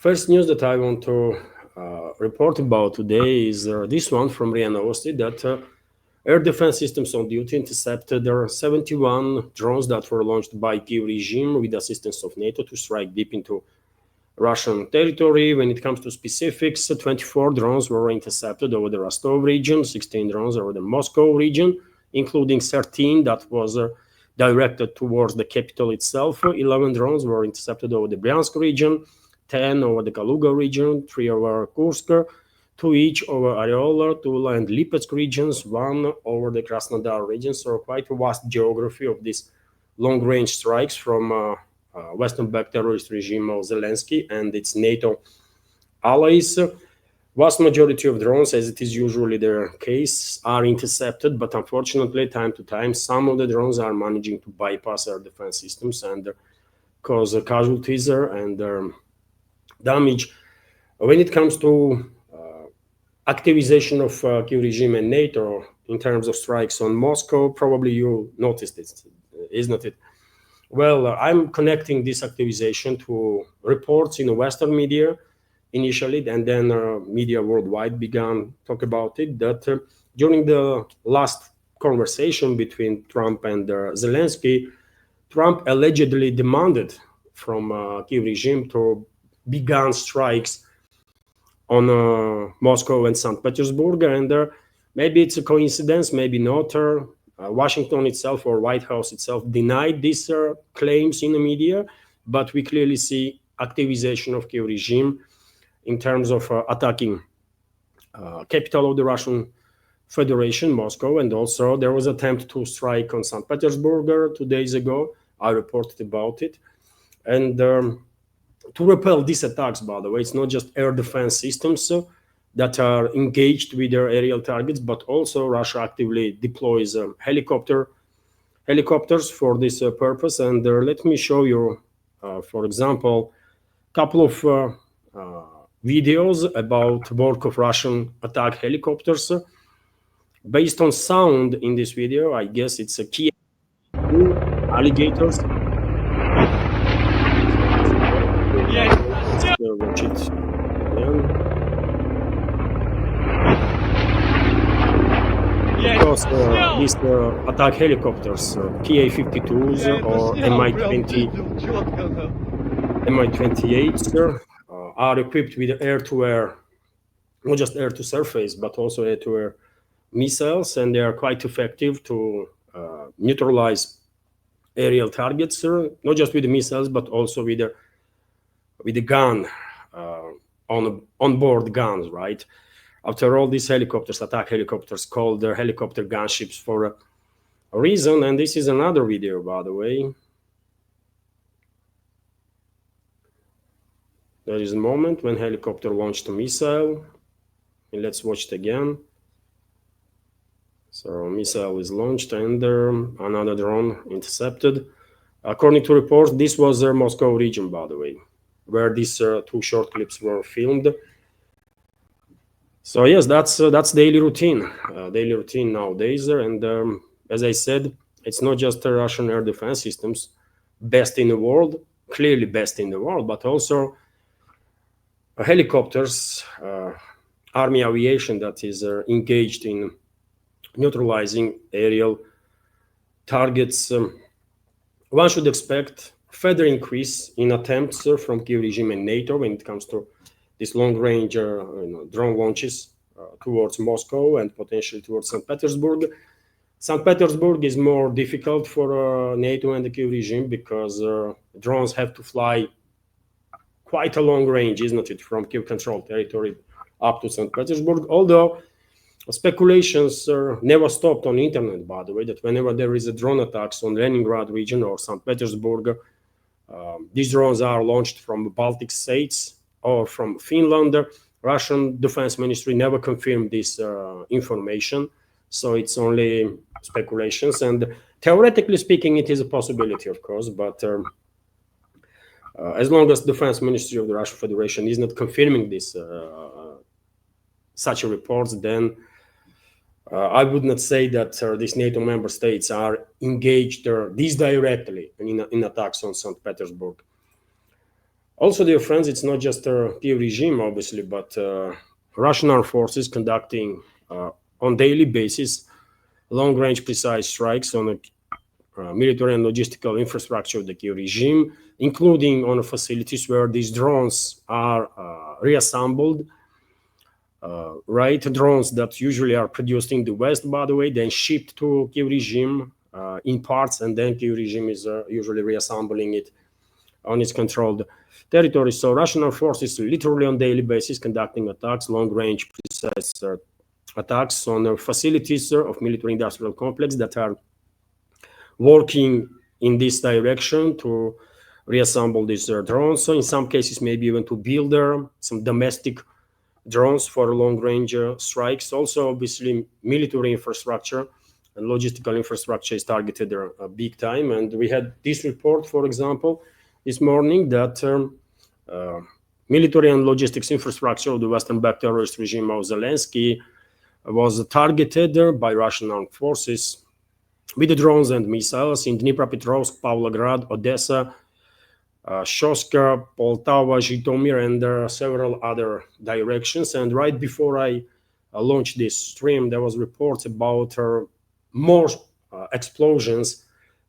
First news that I want to report about today is this one from RIA Novosti, that air defense systems on duty intercepted 71 drones that were launched by Kyiv regime with assistance of NATO to strike deep into Russian territory. When it comes to specifics, 24 drones were intercepted over the Rostov region, 16 drones over the Moscow region, including 13 that was directed towards the capital itself. 11 drones were intercepted over the Bryansk region, 10 over the Kaluga region, 3 over Kursk, 2 each over Areola, Tula, and Lipetsk regions, 1 over the Krasnodar region. So quite a vast geography of these long-range strikes from Western-backed terrorist regime of Zelensky and its NATO allies. Vast majority of drones, as it is usually their case, are intercepted, but unfortunately, time to time, some of the drones are managing to bypass air defense systems and cause casualties and damage. When it comes to activization of Kyiv regime and NATO in terms of strikes on Moscow, probably you noticed it, isn't it? Well, I'm connecting this activization to reports in the Western media initially, and then media worldwide began talk about it, that during the last conversation between Trump and Zelensky, Trump allegedly demanded from Kyiv regime to begin strikes on Moscow and St. Petersburg, and maybe it's a coincidence, maybe not. Washington itself or White House itself denied these claims in the media, but we clearly see activization of Kyiv regime in terms of attacking capital of the Russian Federation, Moscow, and also there was an attempt to strike on St. Petersburg 2 days ago. I reported about it. And to repel these attacks, by the way, it's not just air defense systems that are engaged with their aerial targets, but also Russia actively deploys helicopters for this purpose. And let me show you, for example, a couple of videos about work of Russian attack helicopters. Based on sound in this video, I guess it's a key alligators. Let's watch it again. Because these attack helicopters, PA-52s or Mi-28s, are equipped with air-to-air, not just air-to-surface, but also air-to-air missiles, and they are quite effective to neutralize aerial targets, not just with the missiles, but also with the gun, on-board guns, right? After all, these helicopters, attack helicopters, called their helicopter gunships for a reason. And this is another video, by the way. There is a moment when helicopter launched a missile. And let's watch it again. So missile is launched and another drone intercepted. According to reports, this was the Moscow region, by the way, where these 2 short clips were filmed. So yes, that's daily routine nowadays. And as I said, it's not just the Russian air defense systems, best in the world, clearly best in the world, but also helicopters, army aviation that is engaged in neutralizing aerial targets. One should expect further increase in attempts from Kyiv regime and NATO when it comes to these long-range drone launches towards Moscow and potentially towards St. Petersburg. St. Petersburg is more difficult for NATO and the Kyiv regime because drones have to fly quite a long range, isn't it, from Kyiv-controlled territory up to St. Petersburg, although speculations never stopped on the internet, by the way, that whenever there is a drone attacks on Leningrad region or St. Petersburg, these drones are launched from the Baltic states or from Finland. Russian Defense Ministry never confirmed this information, so it's only speculations. And theoretically speaking, it is a possibility, of course, but as long as the Defense Ministry of the Russian Federation is not confirming this, such reports, then I would not say that these NATO member states are engaged this directly in attacks on St. Petersburg. Also, dear friends, it's not just a Kiev regime, obviously, but Russian armed forces conducting on daily basis long-range precise strikes on the military and logistical infrastructure of the Kiev regime, including on facilities where these drones are reassembled. Right, drones that usually are produced in the West, by the way, then shipped to Kiev regime in parts, and then Kiev regime is usually reassembling it on its controlled territory. So Russian armed forces literally on daily basis conducting attacks, long-range precise attacks on facilities of military-industrial complex that are working in this direction to reassemble these drones. So in some cases, maybe even to build some domestic drones for long-range strikes. Also, obviously, military infrastructure and logistical infrastructure is targeted big time. And we had this report, for example, this morning that military and logistics infrastructure of the Western-backed terrorist regime of Zelensky was targeted by Russian armed forces with the drones and missiles in Dnipropetrovsk, Pavlograd, Odessa, Shoska, Poltava, Zhytomyr, and several other directions. And right before I launched this stream, there was reports about more explosions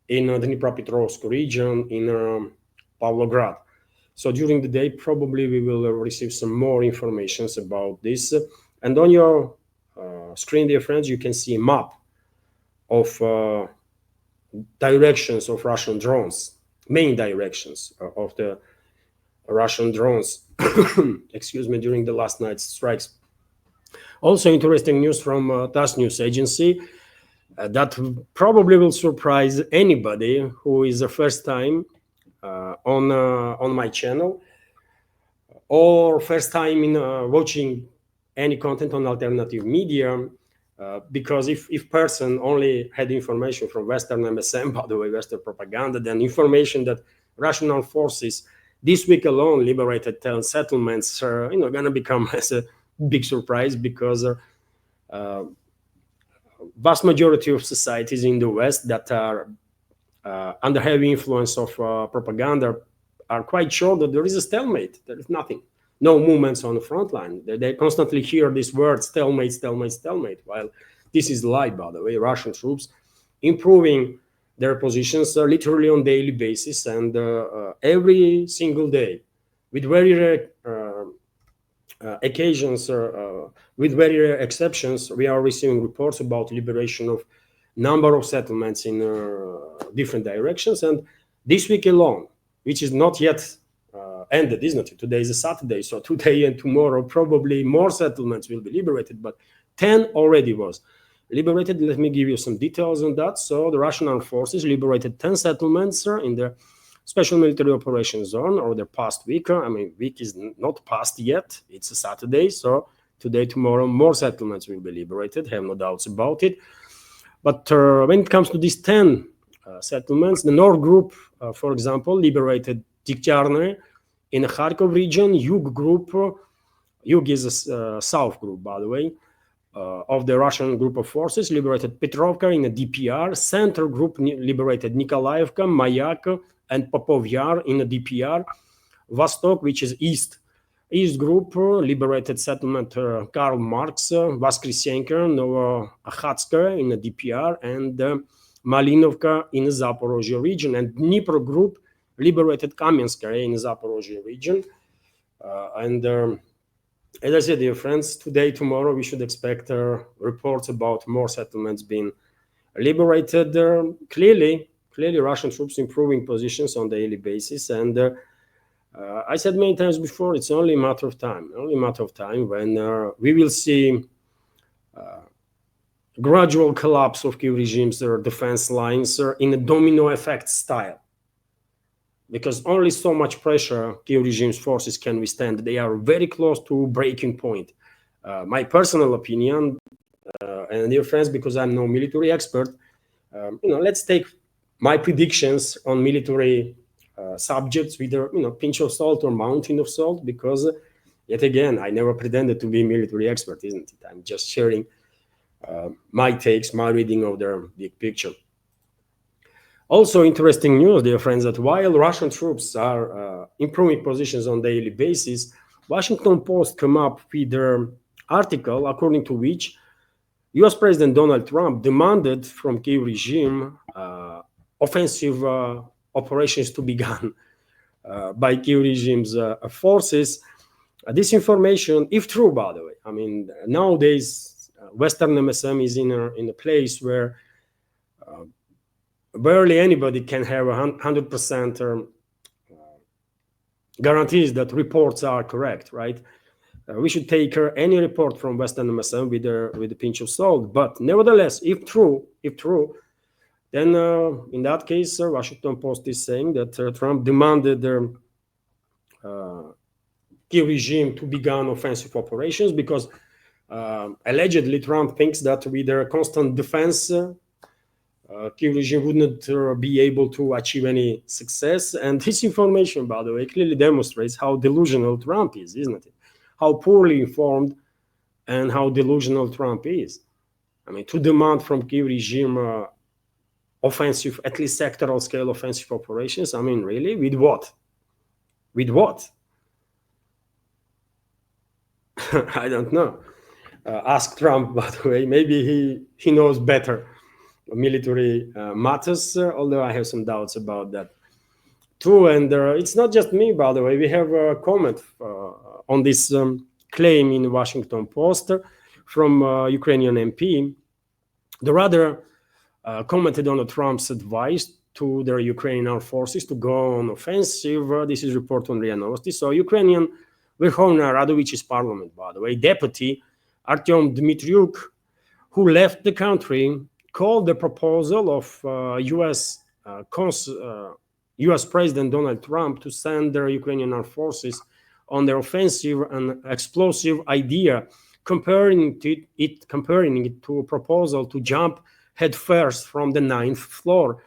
in the Dnipropetrovsk region in Pavlograd. So during the day, probably we will receive some more information about this. And on your screen, dear friends, you can see a map of directions of Russian drones, main directions of the Russian drones, excuse me, during the last night's strikes. Also interesting news from TASS news agency that probably will surprise anybody who is the first time on my channel or first time in watching any content on alternative media. Because if person only had information from Western MSM, by the way, Western propaganda, then information that Russian armed forces this week alone liberated 10 settlements are going to become as a big surprise, because vast majority of societies in the West that are under heavy influence of propaganda are quite sure that there is a stalemate. There is nothing. No movements on the front line. They constantly hear this word, stalemate, stalemate, stalemate. While this is a lie, by the way. Russian troops improving their positions literally on daily basis and every single day, with very rare occasions, with very rare exceptions, we are receiving reports about liberation of number of settlements in different directions. And this week alone, which is not yet ended, isn't it? Today is a Saturday, so today and tomorrow probably more settlements will be liberated, but 10 already was liberated. Let me give you some details on that. So the Russian armed forces liberated 10 settlements in the special military operations zone over the past week. I mean, week is not past yet, it's a Saturday, so today, tomorrow, more settlements will be liberated, have no doubts about it. But when it comes to these 10 settlements, the North Group, for example, liberated Tiktyarne in the Kharkov region. Yug Group, Yug is a South Group, by the way, of the Russian group of forces, liberated Petrovka in the DPR. Center Group liberated Nikolaevka, Mayak, and Popov Yar in the DPR. Vostok, which is East Group, liberated settlement Karl Marx, Voskresenka, Novoakhatska in the DPR, and Malinovka in the Zaporozhye region. And Dnipro Group liberated Kamenskaya in the Zaporozhye region. As I said, dear friends, today, tomorrow, we should expect reports about more settlements being liberated. Clearly, Russian troops improving positions on a daily basis. And I said many times before, it's only a matter of time, when we will see gradual collapse of Kiev regime's defense lines in a domino effect style. Because only so much pressure Kiev regime's forces can withstand. They are very close to breaking point. My personal opinion, and dear friends, because I'm no military expert, let's take my predictions on military subjects with a pinch of salt or mountain of salt, because yet again, I never pretended to be a military expert, isn't it? I'm just sharing my takes, my reading of the big picture. Also interesting news, dear friends, that while Russian troops are improving positions on daily basis, Washington Post come up with their article according to which US President Donald Trump demanded from Kiev regime offensive operations to begin by Kiev regime's forces. This information, if true, by the way, I mean, nowadays Western MSM is in a place where barely anybody can have 100% guarantees that reports are correct, right? We should take any report from Western MSM with a pinch of salt. But nevertheless, if true, then in that case, Washington Post is saying that Trump demanded the Kiev regime to begin offensive operations because allegedly Trump thinks that with their constant defense, Kiev regime wouldn't be able to achieve any success. And this information, by the way, clearly demonstrates how delusional Trump is, isn't it? How poorly informed and how delusional Trump is. I mean, to demand from Kiev regime offensive, at least sectoral scale offensive operations, I mean, really? With what? With what? I don't know. Ask Trump, by the way. Maybe he knows better military matters, although I have some doubts about that too. And it's not just me, by the way. We have a comment on this claim in the Washington Post from Ukrainian MP. The rather commented on Trump's advice to their Ukrainian armed forces to go on offensive. This is report on RIA Novosti. So Ukrainian Verkhovna Radovich's parliament, by the way, deputy Artyom Dmitriuk, who left the country, called the proposal of US President Donald Trump to send their Ukrainian armed forces on their offensive and explosive idea, comparing it to a proposal to jump headfirst from the 9th floor.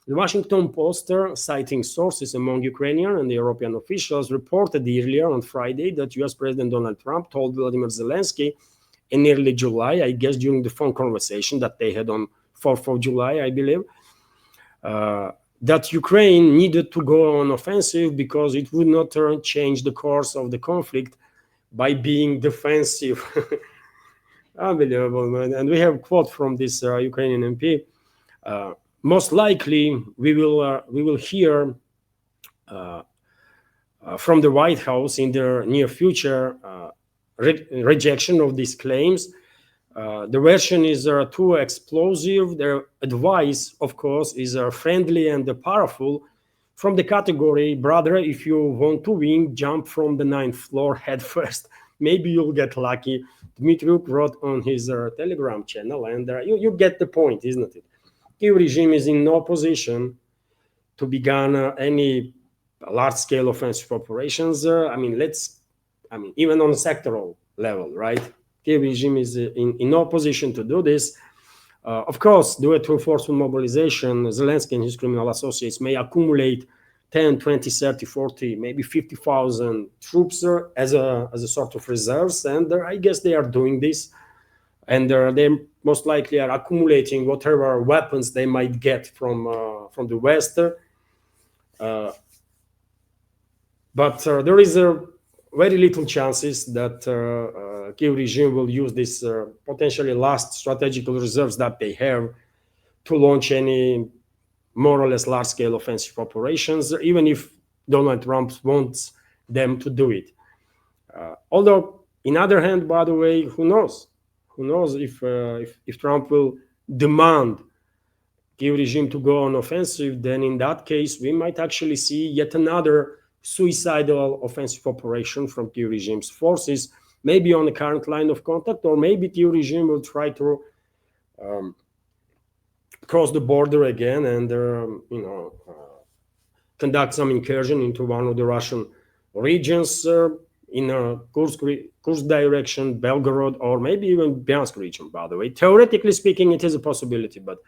The Washington Post, citing sources among Ukrainian and European officials, reported earlier on Friday that US President Donald Trump told Vladimir Zelensky in early July, I guess during the phone conversation that they had on 4th of July, I believe, that Ukraine needed to go on offensive because it would not change the course of the conflict by being defensive. Unbelievable, man. And we have a quote from this Ukrainian MP. Most likely, we will hear from the White House in the near future rejection of these claims. The version is too explosive. Their advice, of course, is friendly and powerful, from the category, brother, if you want to win, jump from the 9th floor head first. Maybe you'll get lucky. Dmitriuk wrote on his Telegram channel, and you get the point, isn't it? Kiev regime is in no position to begin any large-scale offensive operations. Even on a sectoral level, right? Kiev regime is in no position to do this. Of course, due to forceful mobilization, Zelensky and his criminal associates may accumulate 10, 20, 30, 40, maybe 50,000 troops as a sort of reserves. And I guess they are doing this. And they most likely are accumulating whatever weapons they might get from the West. But there is very little chances that Kiev regime will use these potentially last strategical reserves that they have to launch any more or less large-scale offensive operations, even if Donald Trump wants them to do it. Although, in other hand, by the way, who knows? Who knows if Trump will demand Kiev regime to go on offensive, then in that case, we might actually see yet another suicidal offensive operation from Kiev regime's forces, maybe on the current line of contact, or maybe Kiev regime will try to cross the border again and conduct some incursion into one of the Russian regions in Kursk direction, Belgorod, or maybe even Bryansk region, by the way. Theoretically speaking, it is a possibility, but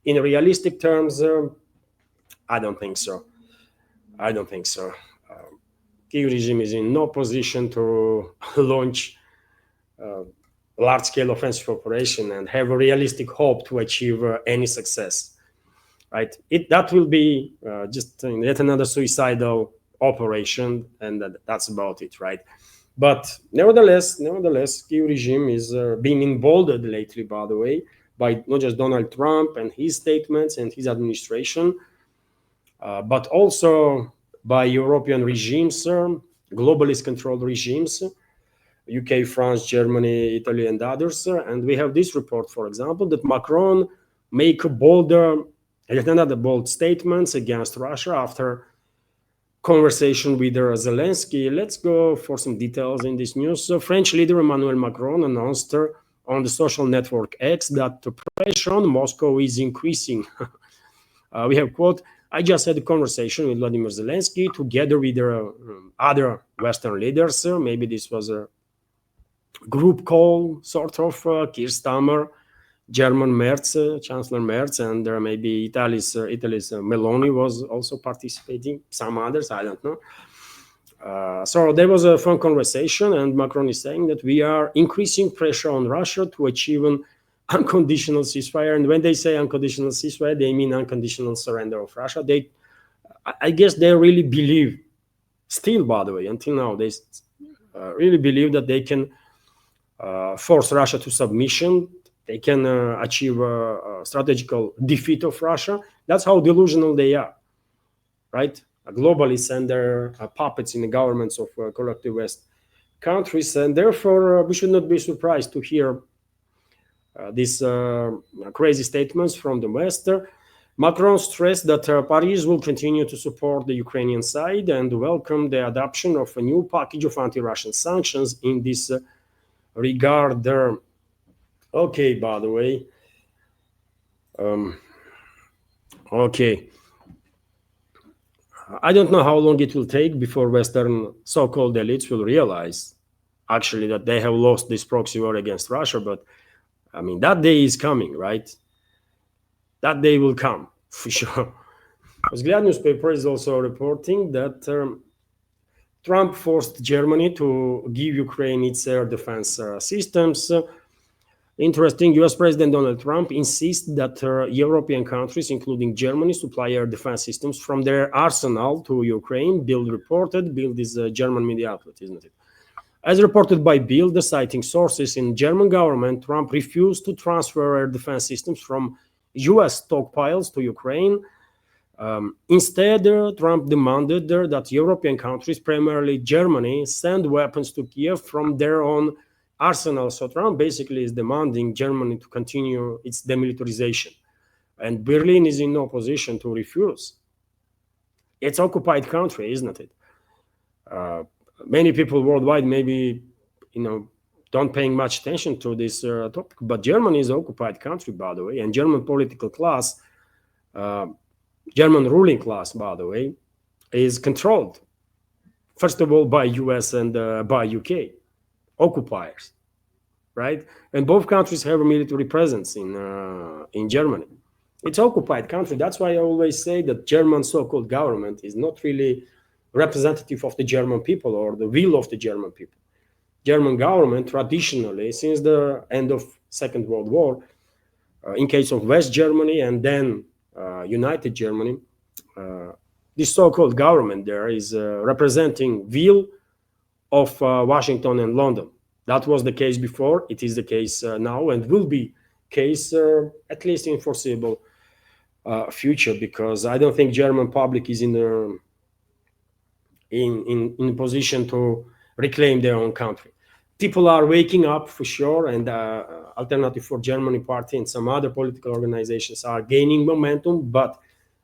in realistic terms, I don't think so. Kiev regime is in no position to launch large-scale offensive operation and have a realistic hope to achieve any success. right? That will be just yet another suicidal operation, and that's about it, right? But nevertheless, Kyiv regime is being emboldened lately, by the way, by not just Donald Trump and his statements and his administration, but also by European regimes, globalist controlled regimes, UK, France, Germany, Italy, and others. And we have this report, for example, that Macron make yet another bold statements against Russia after conversation with Zelensky. Let's go for some details in this news. So French leader Emmanuel Macron announced on the social network X that the pressure on Moscow is increasing. We have, quote, I just had a conversation with Vladimir Zelensky together with other Western leaders. Maybe this was a group call, sort of. Keir Starmer, German Merz, Chancellor Merz, and maybe Italy's Meloni was also participating. Some others, I don't know. So there was a phone conversation, and Macron is saying that we are increasing pressure on Russia to achieve an unconditional ceasefire. And when they say unconditional ceasefire, they mean unconditional surrender of Russia. I guess they really believe, still, by the way, until now, they really believe that they can force Russia to submission. They can achieve a strategical defeat of Russia. That's how delusional they are, right? Globalists and their puppets in the governments of collective West countries. And therefore, we should not be surprised to hear these crazy statements from the West. Macron stressed that Paris will continue to support the Ukrainian side and welcome the adoption of a new package of anti-Russian sanctions in this regard. Okay, by the way. Okay. I don't know how long it will take before Western so-called elites will realize actually that they have lost this proxy war against Russia, but I mean, that day is coming, right? That day will come, for sure. Vzglyad newspaper is also reporting that Trump forced Germany to give Ukraine its air defense systems. Interesting, US President Donald Trump insists that European countries, including Germany, supply air defense systems from their arsenal to Ukraine. Bild reported. Bild is a German media outlet, isn't it? As reported by Bild, citing sources in German government, Trump refused to transfer air defense systems from US stockpiles to Ukraine. Instead, Trump demanded that European countries, primarily Germany, send weapons to Kiev from their own arsenal. So Trump basically is demanding Germany to continue its demilitarization. And Berlin is in no position to refuse. It's an occupied country, isn't it? Many people worldwide maybe, don't paying much attention to this topic, but Germany is an occupied country, by the way, and German political class, German ruling class, by the way, is controlled, first of all, by US and by UK, occupiers, right? And both countries have a military presence in Germany. It's an occupied country. That's why I always say that German so-called government is not really representative of the German people or the will of the German people. German government traditionally, since the end of Second World War, in case of West Germany and then United Germany, this so-called government there is representing will of Washington and London. That was the case before. It is the case now and will be case at least in foreseeable future, because I don't think German public is in a position to reclaim their own country. People are waking up for sure, and Alternative for Germany Party and some other political organizations are gaining momentum, but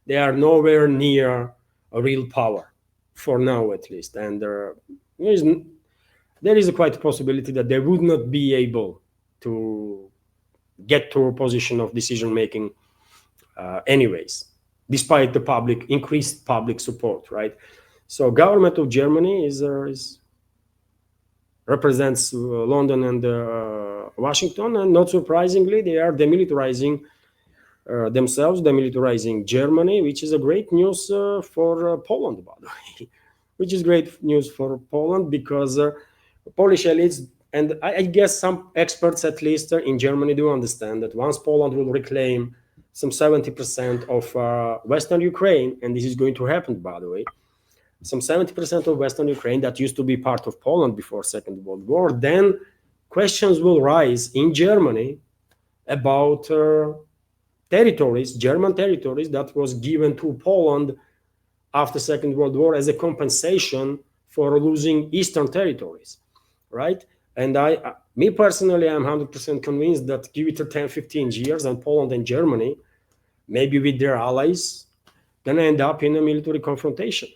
they are nowhere near a real power, for now at least. And there is a quite a possibility that they would not be able to get to a position of decision making anyways, despite the increased public support, right? So government of Germany represents London and Washington, and not surprisingly, they are demilitarizing themselves, demilitarizing Germany, which is a great news for Poland, by the way, which is great news for Poland because Polish elites, and I guess some experts at least in Germany do understand that once Poland will reclaim some 70% of Western Ukraine, and this is going to happen, by the way, some 70% of Western Ukraine that used to be part of Poland before Second World War, then questions will rise in Germany about territories, German territories that was given to Poland after Second World War as a compensation for losing Eastern territories, right? And me personally, I'm 100% convinced that give it 10, 15 years, and Poland and Germany, maybe with their allies, gonna end up in a military confrontation.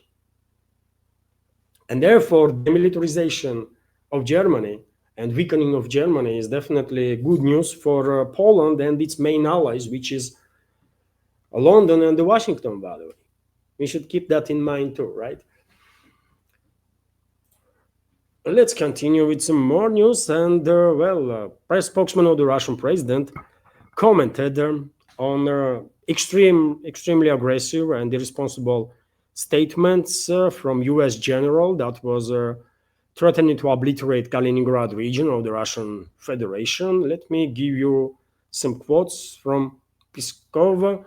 And therefore, the militarization of Germany and weakening of Germany is definitely good news for Poland and its main allies, which is London and Washington, by the way. We should keep that in mind too, right? Let's continue with some more news. And press spokesman of the Russian president commented on extremely aggressive and irresponsible statements from U.S. general that was threatening to obliterate Kaliningrad region of the Russian Federation. Let me give you some quotes from Peskov.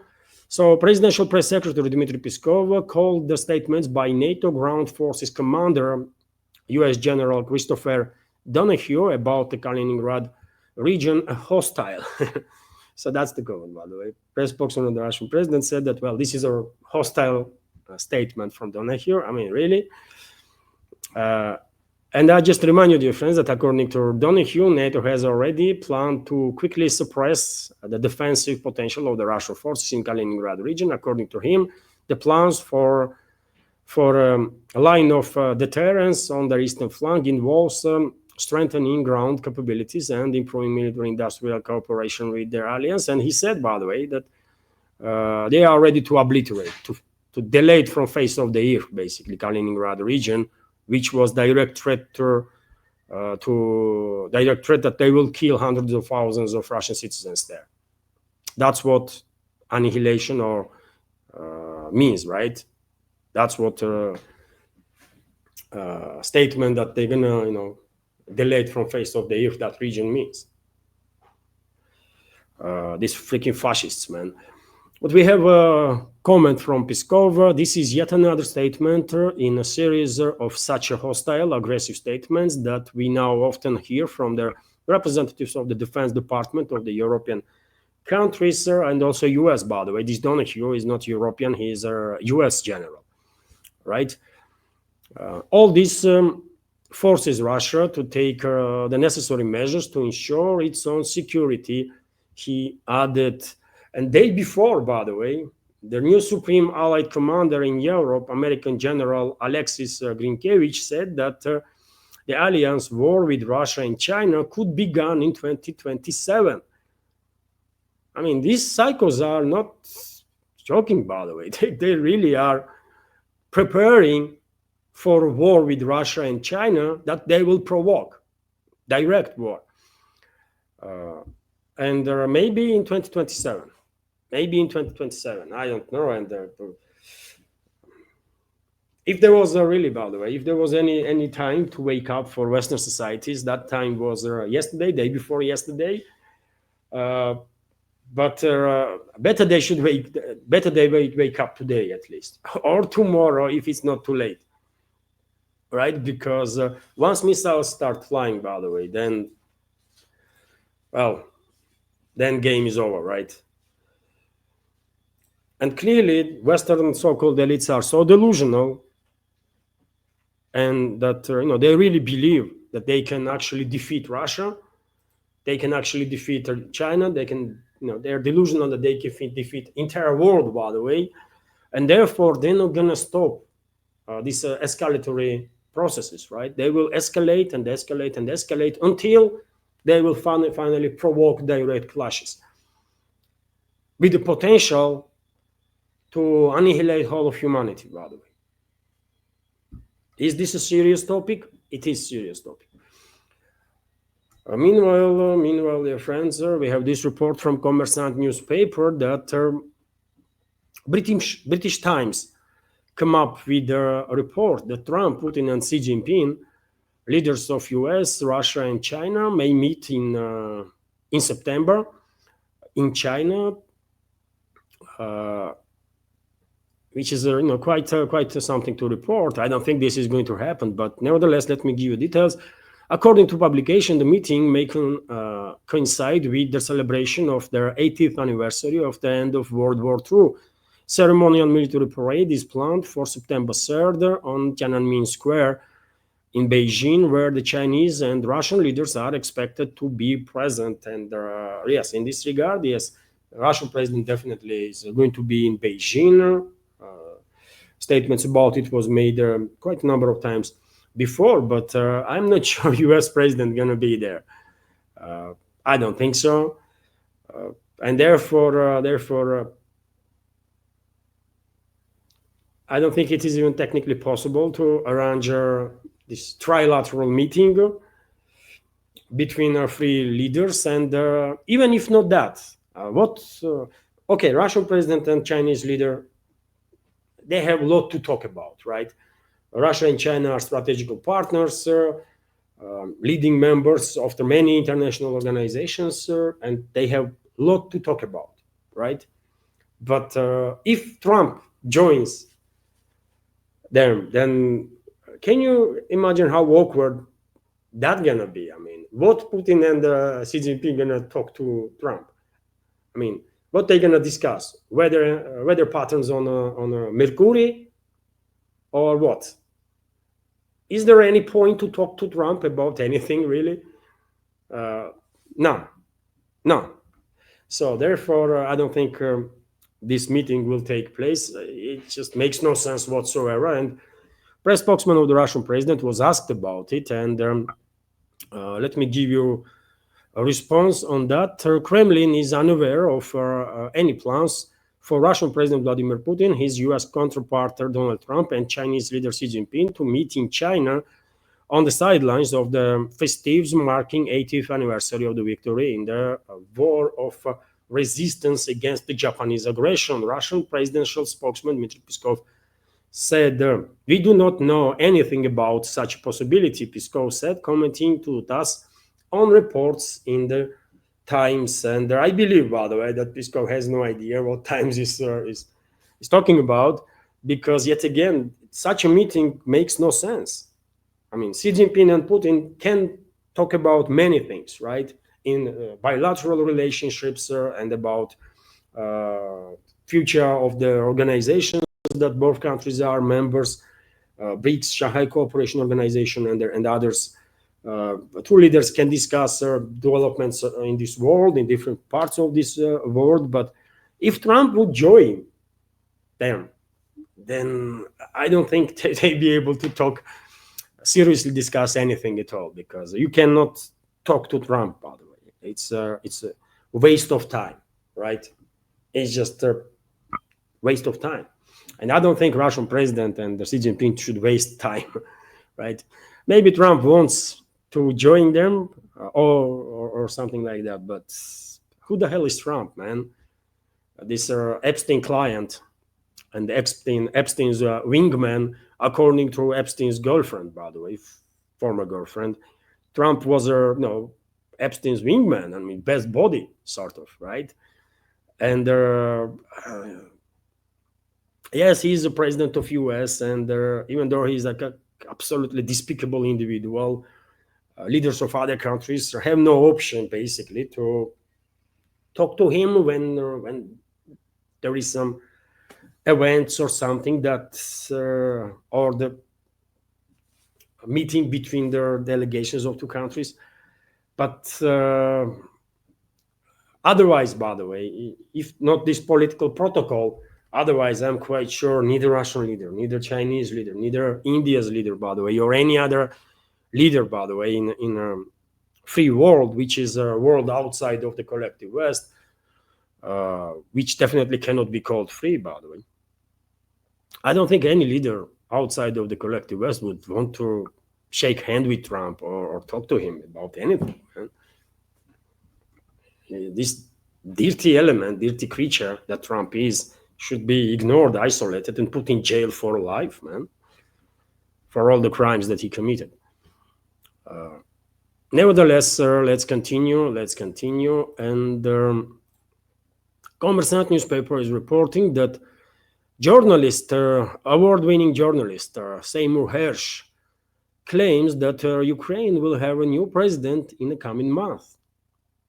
So Presidential Press Secretary Dmitry Peskov called the statements by NATO Ground Forces Commander U.S. General Christopher Donahue about the Kaliningrad region hostile. So that's the comment, by the way. Press spokesman of the Russian president said that, well, this is a hostile statement from Donahue. I mean, really? And I just remind you, dear friends, that according to Donahue, NATO has already planned to quickly suppress the defensive potential of the Russian forces in Kaliningrad region. According to him, the plans for a line of deterrence on the eastern flank involves strengthening ground capabilities and improving military-industrial cooperation with their alliance. And he said, by the way, that they are ready to obliterate, to delete from face of the earth, basically, Kaliningrad region, which was direct threat that they will kill hundreds of thousands of Russian citizens there. That's what annihilation or means, right? That's what statement that they're gonna, delete from face of the earth that region means. These freaking fascists, man. But we have a comment from Peskov. This is yet another statement in a series of such hostile, aggressive statements that we now often hear from the representatives of the Defense Department of the European countries and also US, by the way. This Donahue is not European, he's a US general, right? All this forces Russia to take the necessary measures to ensure its own security, he added. And day before, by the way, the new Supreme Allied Commander in Europe, American General Alexis Grinkevich, said that the alliance war with Russia and China could begin in 2027. I mean, these cycles are not joking, by the way. They really are preparing for war with Russia and China that they will provoke, direct war. And maybe in 2027. Maybe in 2027, I don't know. And if there was really, by the way, if there was any time to wake up for Western societies, that time was yesterday, day before yesterday. But better they wake up today at least, or tomorrow if it's not too late, right? Because once missiles start flying, by the way, then game is over, right? And clearly, Western so-called elites are so delusional, and that they really believe that they can actually defeat Russia, they can actually defeat China, they can, they're delusional that they can defeat entire world, by the way, and therefore they're not gonna stop these escalatory processes, right? They will escalate and escalate and escalate until they will finally provoke direct clashes with the potential to annihilate all of humanity, by the way. Is this a serious topic? It is a serious topic. Meanwhile, dear friends, we have this report from Kommersant newspaper that British Times come up with a report that Trump, Putin, and Xi Jinping, leaders of US, Russia, and China, may meet in September in China which is quite something to report. I don't think this is going to happen, but nevertheless, let me give you details. According to publication, the meeting may coincide with the celebration of their 80th anniversary of the end of World War II. Ceremonial military parade is planned for September 3rd on Tiananmen Square in Beijing, where the Chinese and Russian leaders are expected to be present. And yes, in this regard, yes, the Russian president definitely is going to be in Beijing. Statements about it was made quite a number of times before, but I'm not sure U.S. president gonna be there. I don't think so, and therefore, I don't think it is even technically possible to arrange this trilateral meeting between our three leaders. And even if not that, okay, Russian president and Chinese leader, they have a lot to talk about, right? Russia and China are strategic partners, leading members of the many international organizations, and they have a lot to talk about, right? But if Trump joins them, then can you imagine how awkward that's gonna be? I mean, what Putin and Xi Jinping gonna talk to Trump? I mean, what they gonna discuss? Weather patterns on Mercury, or what? Is there any point to talk to Trump about anything really? No. So therefore, I don't think this meeting will take place. It just makes no sense whatsoever. And press spokesman of the Russian president was asked about it, and let me give you a response on that. Kremlin is unaware of any plans for Russian President Vladimir Putin, his US counterpart Donald Trump, and Chinese leader Xi Jinping to meet in China on the sidelines of the festives marking 80th anniversary of the victory in the war of resistance against the Japanese aggression. Russian presidential spokesman Dmitry Peskov said, "We do not know anything about such a possibility," Peskov said, commenting to TASS on reports in the Times. And I believe, by the way, that Peskov has no idea what Times is talking about, because yet again, such a meeting makes no sense. I mean, Xi Jinping and Putin can talk about many things, right? In bilateral relationships and about future of the organizations that both countries are members, BRICS, Shanghai Cooperation Organization, and others. Two leaders can discuss developments in this world, in different parts of this world. But if Trump would join them, then I don't think they'd be able to seriously discuss anything at all, because you cannot talk to Trump, by the way. It's a waste of time, right? It's just a waste of time. And I don't think Russian president and Xi Jinping should waste time, right? Maybe Trump wants to join them or something like that, but who the hell is Trump, man? This Epstein client and Epstein's wingman, according to Epstein's girlfriend, by the way, former girlfriend. Trump was Epstein's wingman. I mean, best body, sort of, right? And yes, he's the president of US, and even though he's like a absolutely despicable individual, leaders of other countries have no option basically to talk to him when there is some events or something that or the meeting between the delegations of two countries. But otherwise, by the way, if not this political protocol, otherwise I'm quite sure neither Russian leader, neither Chinese leader, neither India's leader, by the way, or any other leader, by the way, in a free world, which is a world outside of the collective West, which definitely cannot be called free, by the way. I don't think any leader outside of the collective West would want to shake hand with Trump or talk to him about anything. Man. This dirty element, dirty creature that Trump is, should be ignored, isolated, and put in jail for life, man, for all the crimes that he committed. Nevertheless, let's continue. And Kommersant newspaper is reporting that award-winning journalist Seymour Hersh claims that Ukraine will have a new president in the coming month,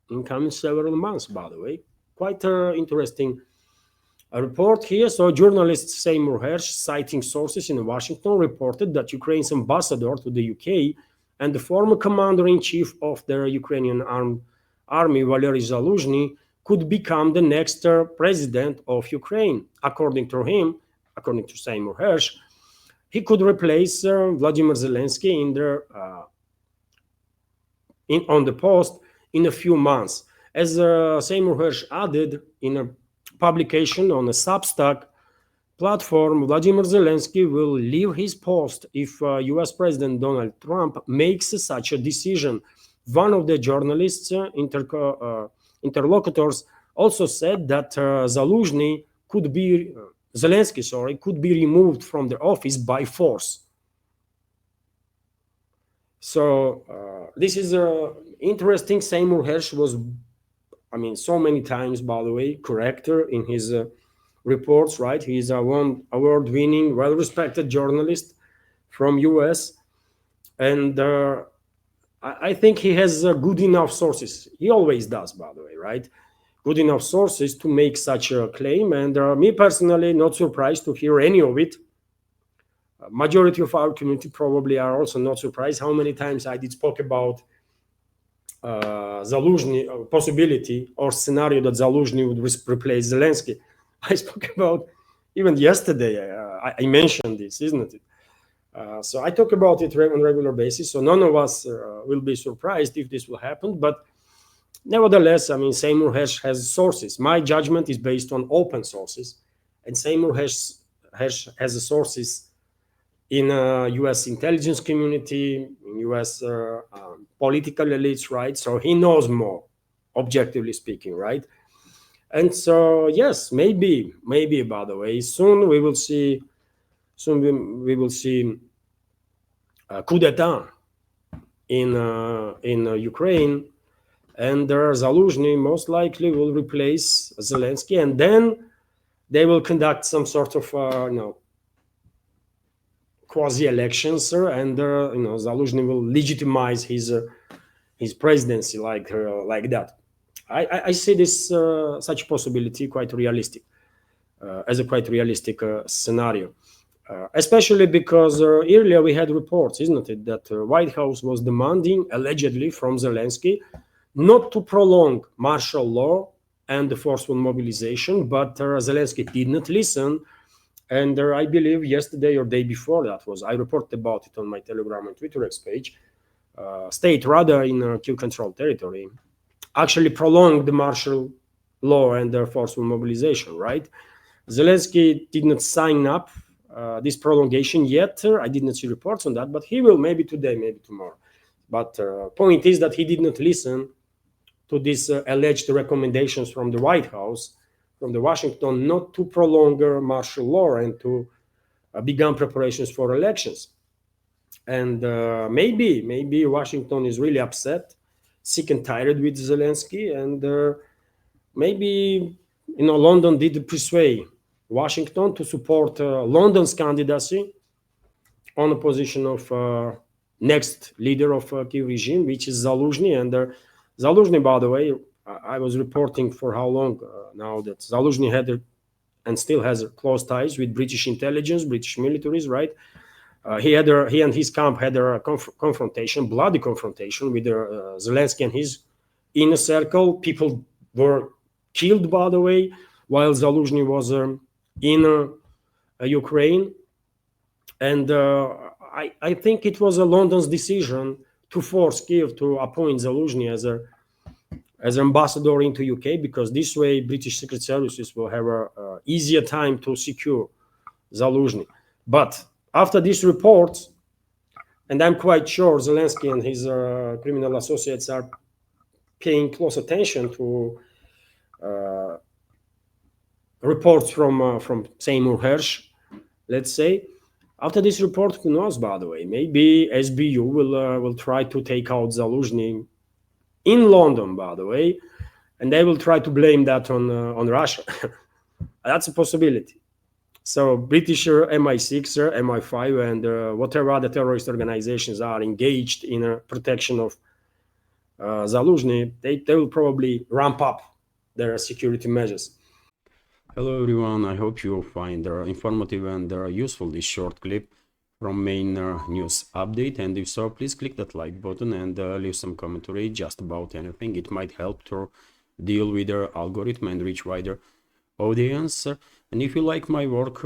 in coming several months, by the way. Quite interesting report here. So journalist Seymour Hersh, citing sources in Washington, reported that Ukraine's ambassador to the UK and the former commander-in-chief of the Ukrainian army, Valery Zaluzhny, could become the next president of Ukraine. According to him, according to Seymour Hersh, he could replace Vladimir Zelensky on the post in a few months. As Seymour Hersh added in a publication on a Substack platform, Vladimir Zelensky will leave his post if US President Donald Trump makes such a decision. One of the journalists' interlocutors also said that Zelensky could be removed from the office by force. So this is interesting. Seymour Hersh was, so many times, by the way, corrector in his reports, right? He is a award-winning, well-respected journalist from US, and I think he has good enough sources. He always does, by the way, right? Good enough sources to make such a claim, and me personally, not surprised to hear any of it. Majority of our community probably are also not surprised how many times I did spoke about Zaluzhny possibility or scenario that Zaluzhny would replace Zelensky. I spoke about even yesterday. I mentioned this, isn't it? So I talk about it on a regular basis. So none of us will be surprised if this will happen. But nevertheless, Seymour Hersh has sources. My judgment is based on open sources, and Seymour Hersh has sources in U.S. intelligence community, in U.S. Political elites, right? So he knows more, objectively speaking, right? And so, yes, maybe, by the way, soon we will see coup d'etat in Ukraine, and Zaluzhny most likely will replace Zelensky, and then they will conduct some sort of quasi-elections, and Zaluzhny will legitimize his presidency like that. I see this such possibility quite realistic, as a quite realistic scenario, especially because earlier we had reports, isn't it, that White House was demanding allegedly from Zelensky not to prolong martial law and the forceful mobilization, but Zelensky did not listen. And I believe yesterday or day before that I reported about it on my Telegram and Twitter X page, state rather in Kyiv controlled territory actually prolonged the martial law and the forceful mobilization, right? Zelensky did not sign up this prolongation yet. I did not see reports on that, but he will, maybe today, maybe tomorrow. But point is that he did not listen to these alleged recommendations from the White House, from the Washington, not to prolong martial law and to begin preparations for elections. And maybe Washington is really upset, sick and tired with Zelensky, and maybe London did persuade Washington to support London's candidacy on the position of next leader of Kyiv regime, which is Zaluzhny. And Zaluzhny, by the way, I was reporting for how long now that Zaluzhny had and still has close ties with British intelligence, British militaries, right? He and his camp had a confrontation, bloody confrontation with Zelensky and his inner circle. People were killed, by the way, while Zaluzhny was in Ukraine. And I think it was London's decision to force Kyiv to appoint Zaluzhny as ambassador into UK, because this way British secret services will have a easier time to secure Zaluzhny. But after these reports, and I'm quite sure Zelensky and his criminal associates are paying close attention to reports from Seymour Hersh, let's say. After this report, who knows, by the way, maybe SBU will try to take out Zaluzhny in London, by the way, and they will try to blame that on Russia. That's a possibility. So British MI6, MI5, and whatever other terrorist organizations are engaged in protection of Zaluzhny, they will probably ramp up their security measures. Hello everyone, I hope you find informative and useful this short clip from main news update, and if so, please click that like button and leave some commentary just about anything. It might help to deal with the algorithm and reach wider audience. And if you like my work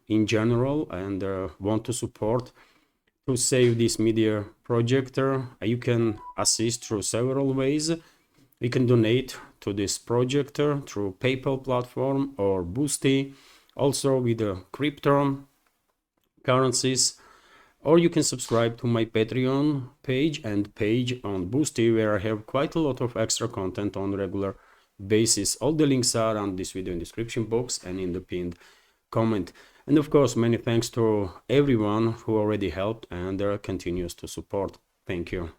in general and want to support to save this media project, you can assist through several ways. You can donate to this project through PayPal platform or Boosty, also with crypto currencies, or you can subscribe to my Patreon page and page on Boosty, where I have quite a lot of extra content on regular basis. All the links are on this video in description box and in the pinned comment. And of course, many thanks to everyone who already helped and continues to support. Thank you.